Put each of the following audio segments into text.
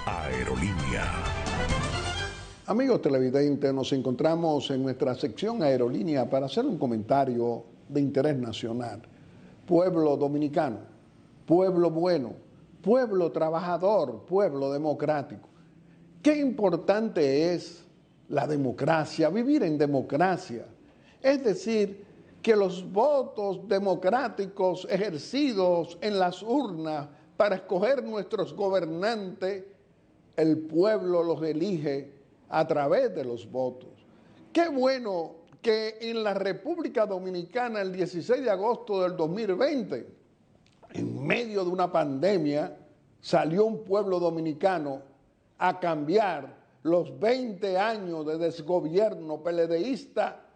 Aerolínea. Amigos televidentes, nos encontramos en nuestra sección Aerolínea para hacer un comentario de interés nacional. Pueblo dominicano, pueblo bueno, pueblo trabajador, pueblo democrático. Qué importante es la democracia, vivir en democracia. Es decir, que los votos democráticos ejercidos en las urnas para escoger nuestros gobernantes, el pueblo los elige a través de los votos. Qué bueno que en la República Dominicana el 16 de agosto del 2020, en medio de una pandemia, salió un pueblo dominicano a cambiar los 20 años de desgobierno PLDista,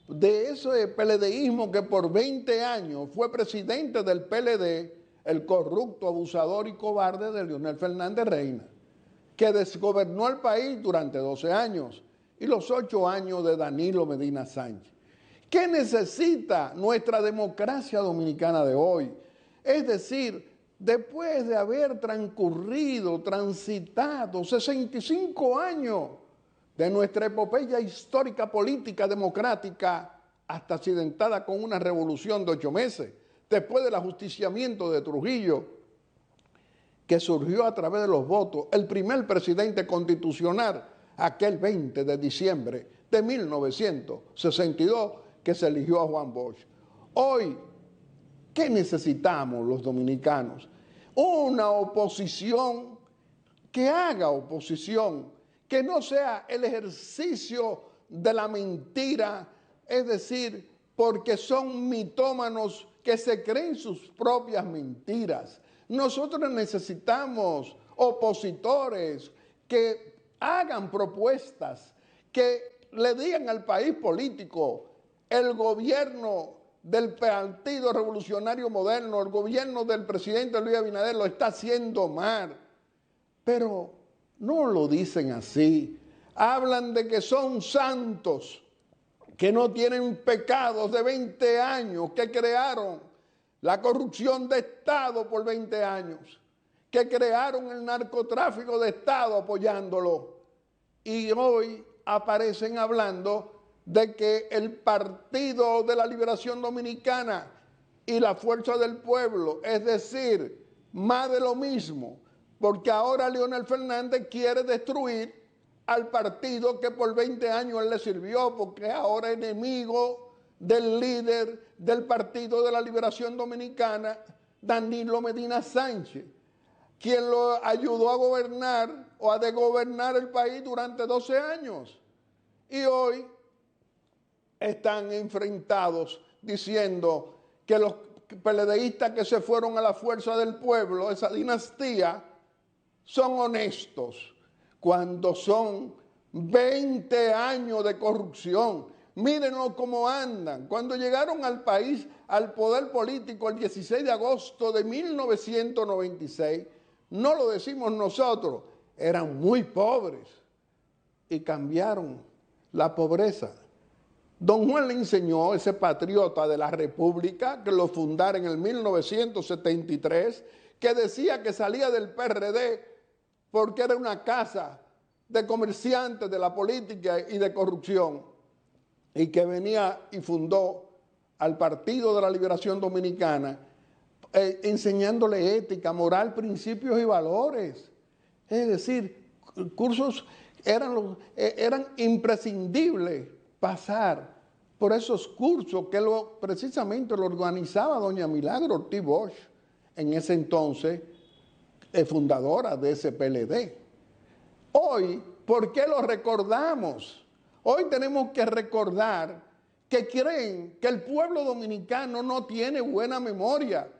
de ese PLDismo que por 20 años fue presidente del PLD, el corrupto, abusador y cobarde de Leonel Fernández Reina, que desgobernó el país durante 12 años y los 8 años de Danilo Medina Sánchez. ¿Qué necesita nuestra democracia dominicana de hoy? Es decir, después de haber transitado 65 años de nuestra epopeya histórica, política, democrática, hasta accidentada con una revolución de 8 meses, después del ajusticiamiento de Trujillo, que surgió a través de los votos, el primer presidente constitucional, aquel 20 de diciembre de 1962, que se eligió a Juan Bosch. Hoy, ¿qué necesitamos los dominicanos? Una oposición que haga oposición, que no sea el ejercicio de la mentira, es decir, porque son mitómanos que se creen sus propias mentiras. Nosotros necesitamos opositores que hagan propuestas, que le digan al país político: el gobierno del Partido Revolucionario Moderno, el gobierno del presidente Luis Abinader lo está haciendo mal. Pero no lo dicen así. Hablan de que son santos, que no tienen pecados de 20 años, que crearon la corrupción de Estado por 20 años, que crearon el narcotráfico de Estado apoyándolo. Y hoy aparecen hablando de que el Partido de la Liberación Dominicana y la Fuerza del Pueblo, es decir, más de lo mismo, porque ahora Leonel Fernández quiere destruir al partido que por 20 años él le sirvió, porque ahora es enemigo del líder del Partido de la Liberación Dominicana, Danilo Medina Sánchez, quien lo ayudó a gobernar o a desgobernar el país durante 12 años. Y hoy están enfrentados diciendo que los PLDistas que se fueron a la Fuerza del Pueblo, esa dinastía, son honestos, cuando son 20 años de corrupción. Mírenlo cómo andan. Cuando llegaron al país, al poder político, el 16 de agosto de 1996, no lo decimos nosotros, eran muy pobres y cambiaron la pobreza. Don Juan le enseñó, ese patriota de la República, que lo fundara en el 1973, que decía que salía del PRD porque era una casa de comerciantes de la política y de corrupción, y que venía y fundó al Partido de la Liberación Dominicana, enseñándole ética, moral, principios y valores. Es decir, cursos eran imprescindibles pasar por esos cursos que precisamente lo organizaba doña Milagro Ortiz Bosch, en ese entonces fundadora de ese PLD. Hoy, ¿por qué lo recordamos? Hoy tenemos que recordar que creen que el pueblo dominicano no tiene buena memoria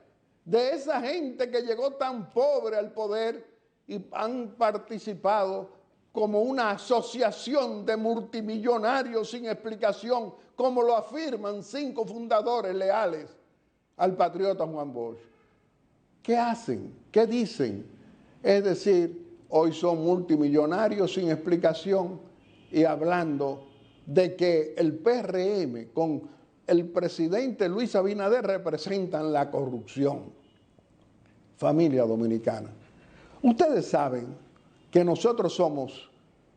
de esa gente que llegó tan pobre al poder y han participado como una asociación de multimillonarios sin explicación, como lo afirman 5 fundadores leales al patriota Juan Bosch. ¿Qué hacen? ¿Qué dicen? Es decir, hoy son multimillonarios sin explicación y hablando de que el PRM con el presidente Luis Abinader representan la corrupción. Familia dominicana, ustedes saben que nosotros somos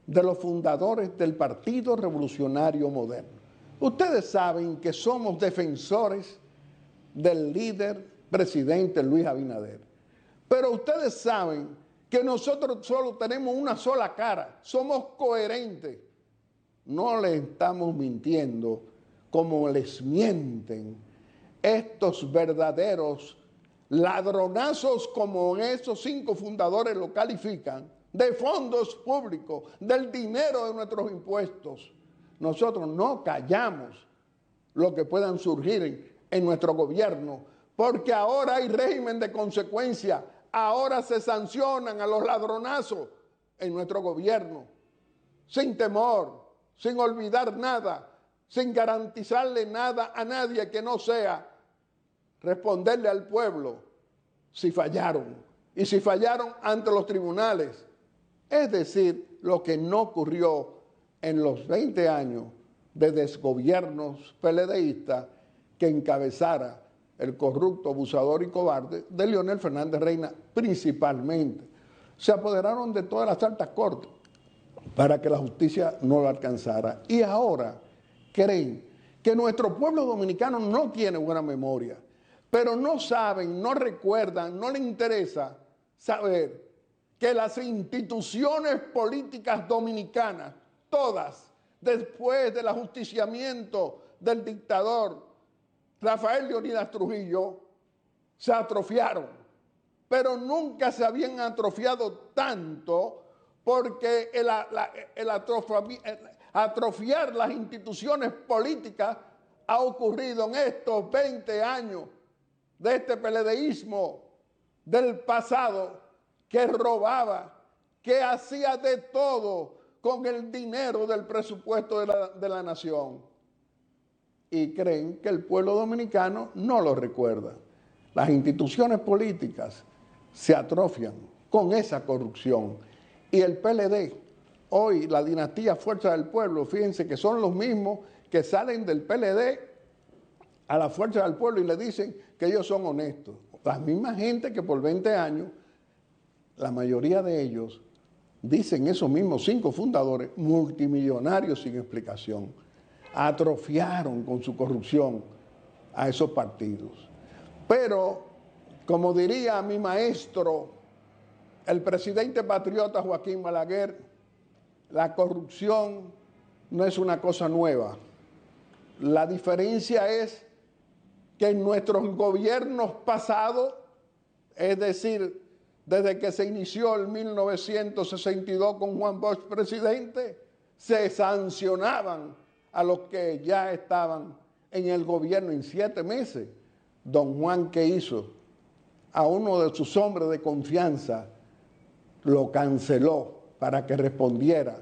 de los fundadores del Partido Revolucionario Moderno. Ustedes saben que somos defensores del líder presidente Luis Abinader. Pero ustedes saben que nosotros solo tenemos una sola cara, somos coherentes. No les estamos mintiendo como les mienten estos verdaderos ladronazos, como esos 5 fundadores lo califican, de fondos públicos, del dinero de nuestros impuestos. Nosotros no callamos lo que puedan surgir en nuestro gobierno, porque ahora hay régimen de consecuencia, ahora se sancionan a los ladronazos en nuestro gobierno, sin temor, sin olvidar nada, sin garantizarle nada a nadie que no sea responderle al pueblo si fallaron, y si fallaron ante los tribunales. Es decir, lo que no ocurrió en los 20 años de desgobiernos PLDistas que encabezara el corrupto, abusador y cobarde de Leonel Fernández Reina principalmente. Se apoderaron de todas las altas cortes para que la justicia no lo alcanzara. Y ahora creen que nuestro pueblo dominicano no tiene buena memoria, pero no saben, no recuerdan, no les interesa saber que las instituciones políticas dominicanas, todas, después del ajusticiamiento del dictador Rafael Leónidas Trujillo, se atrofiaron, pero nunca se habían atrofiado tanto, porque el atrofiar las instituciones políticas ha ocurrido en estos 20 años de este PLDismo del pasado, que robaba, que hacía de todo con el dinero del presupuesto de la nación. Y creen que el pueblo dominicano no lo recuerda. Las instituciones políticas se atrofian con esa corrupción. Y el PLD, hoy la dinastía Fuerza del Pueblo, fíjense que son los mismos que salen del PLD a la Fuerza del Pueblo y le dicen que ellos son honestos. La misma gente que por 20 años, la mayoría de ellos, dicen esos mismos 5 fundadores, multimillonarios sin explicación, atrofiaron con su corrupción a esos partidos. Pero, como diría mi maestro, el presidente patriota Joaquín Balaguer, la corrupción no es una cosa nueva. La diferencia es que en nuestros gobiernos pasados, es decir, desde que se inició el 1962 con Juan Bosch presidente, se sancionaban a los que ya estaban en el gobierno en 7 meses. Don Juan, ¿qué hizo? A uno de sus hombres de confianza lo canceló para que respondiera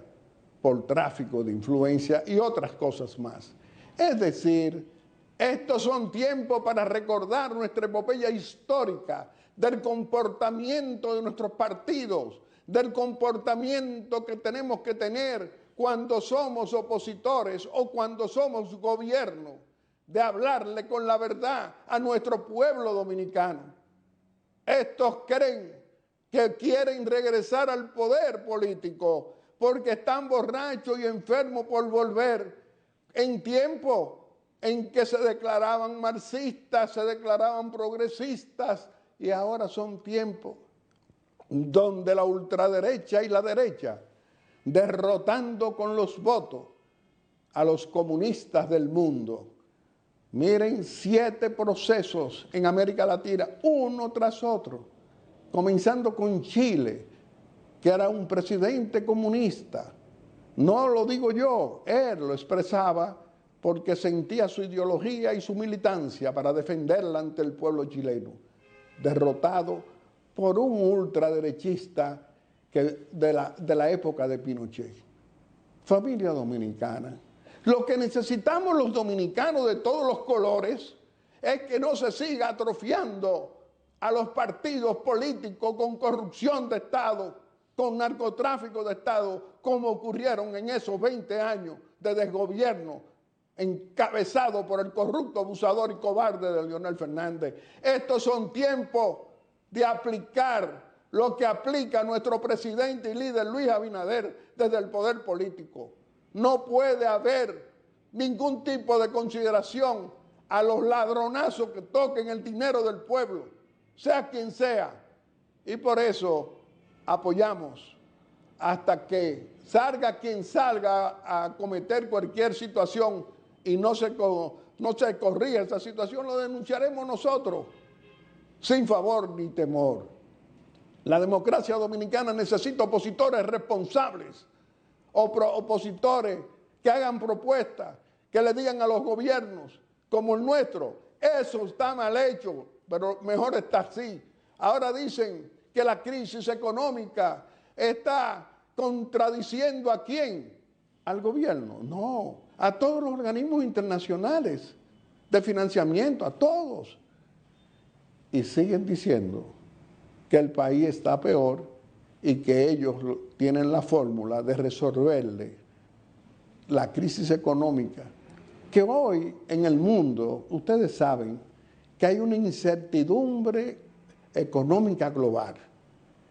por tráfico de influencia y otras cosas más. Es decir, estos son tiempos para recordar nuestra epopeya histórica del comportamiento de nuestros partidos, del comportamiento que tenemos que tener cuando somos opositores o cuando somos gobierno, de hablarle con la verdad a nuestro pueblo dominicano. Estos creen que quieren regresar al poder político porque están borrachos y enfermos por volver en tiempo en que se declaraban marxistas, se declaraban progresistas, y ahora son tiempos donde la ultraderecha y la derecha, derrotando con los votos a los comunistas del mundo. Miren, 7 procesos en América Latina, uno tras otro, comenzando con Chile, que era un presidente comunista. No lo digo yo, él lo expresaba porque sentía su ideología y su militancia para defenderla ante el pueblo chileno, derrotado por un ultraderechista de la época de Pinochet. Familia dominicana, lo que necesitamos los dominicanos de todos los colores es que no se siga atrofiando a los partidos políticos con corrupción de Estado, con narcotráfico de Estado, como ocurrieron en esos 20 años de desgobierno encabezado por el corrupto, abusador y cobarde de Leonel Fernández. Estos son tiempos de aplicar lo que aplica nuestro presidente y líder Luis Abinader desde el poder político. No puede haber ningún tipo de consideración a los ladronazos que toquen el dinero del pueblo, sea quien sea. Y por eso apoyamos hasta que salga quien salga a cometer cualquier situación y no se corrija esa situación, lo denunciaremos nosotros, sin favor ni temor. La democracia dominicana necesita opositores responsables, opositores que hagan propuestas, que le digan a los gobiernos, como el nuestro, eso está mal hecho, pero mejor está así. Ahora dicen que la crisis económica está contradiciendo ¿a quién? Al gobierno. No, a todos los organismos internacionales de financiamiento, a todos. Y siguen diciendo que el país está peor y que ellos tienen la fórmula de resolverle la crisis económica. Que hoy en el mundo, ustedes saben que hay una incertidumbre económica global.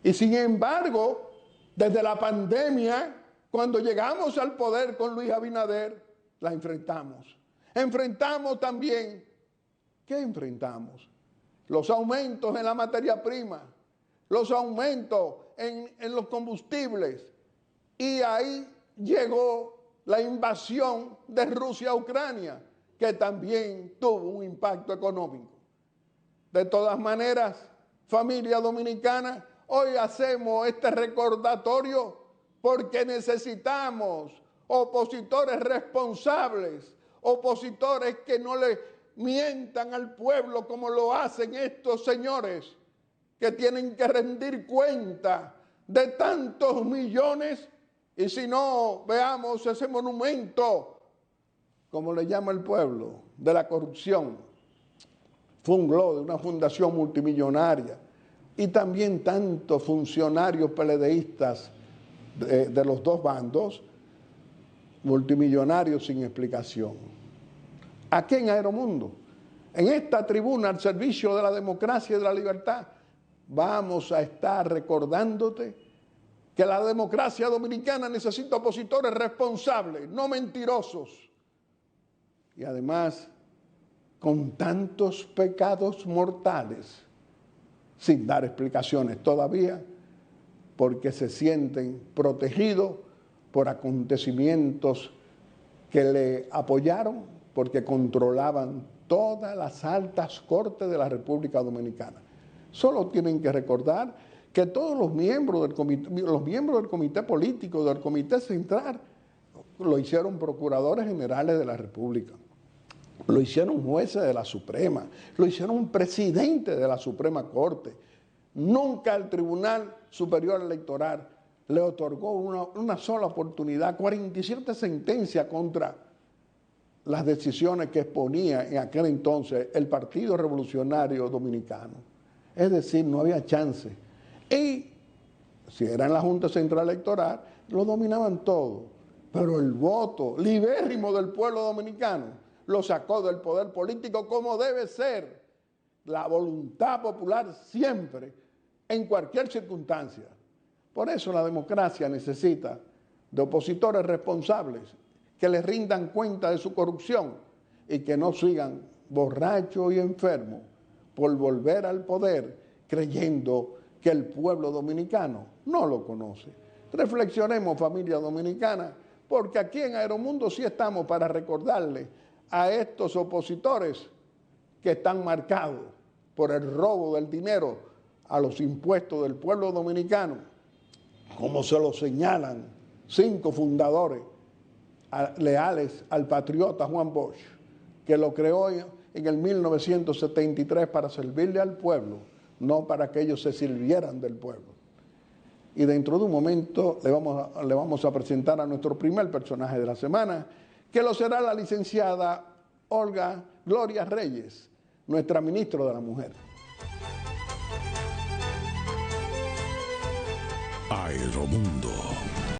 Y sin embargo, desde la pandemia, cuando llegamos al poder con Luis Abinader, la enfrentamos. Enfrentamos también, ¿qué enfrentamos? Los aumentos en la materia prima, los aumentos en los combustibles. Y ahí llegó la invasión de Rusia a Ucrania, que también tuvo un impacto económico. De todas maneras, familia dominicana, hoy hacemos este recordatorio porque necesitamos opositores responsables, opositores que no le mientan al pueblo como lo hacen estos señores, que tienen que rendir cuenta de tantos millones. Y si no, veamos ese monumento, como le llama el pueblo, de la corrupción. Fungló de una fundación multimillonaria. Y también tantos funcionarios peledeístas de los dos bandos, multimillonarios sin explicación. Aquí en Aeromundo, en esta tribuna al servicio de la democracia y de la libertad, vamos a estar recordándote que la democracia dominicana necesita opositores responsables, no mentirosos. Y además, con tantos pecados mortales, sin dar explicaciones todavía, porque se sienten protegidos por acontecimientos que le apoyaron, porque controlaban todas las altas cortes de la República Dominicana. Solo tienen que recordar que todos los miembros del comité político, del comité central, lo hicieron procuradores generales de la República, lo hicieron jueces de la Suprema, lo hicieron un presidente de la Suprema Corte. Nunca el Tribunal Superior Electoral le otorgó una sola oportunidad, 47 sentencias contra las decisiones que exponía en aquel entonces el Partido Revolucionario Dominicano. Es decir, no había chance. Y si era en la Junta Central Electoral, lo dominaban todo. Pero el voto libérrimo del pueblo dominicano lo sacó del poder político como debe ser. La voluntad popular siempre, en cualquier circunstancia. Por eso la democracia necesita de opositores responsables que les rindan cuenta de su corrupción y que no sigan borrachos y enfermos por volver al poder creyendo que el pueblo dominicano no lo conoce. Reflexionemos, familia dominicana, porque aquí en Aeromundo sí estamos para recordarle a estos opositores que están marcados por el robo del dinero a los impuestos del pueblo dominicano, como se lo señalan 5 fundadores leales al patriota Juan Bosch, que lo creó en el 1973 para servirle al pueblo, no para que ellos se sirvieran del pueblo. Y dentro de un momento le vamos a presentar a nuestro primer personaje de la semana, que lo será la licenciada Olga Gloria Reyes, nuestra ministra de la Mujer. Aeromundo.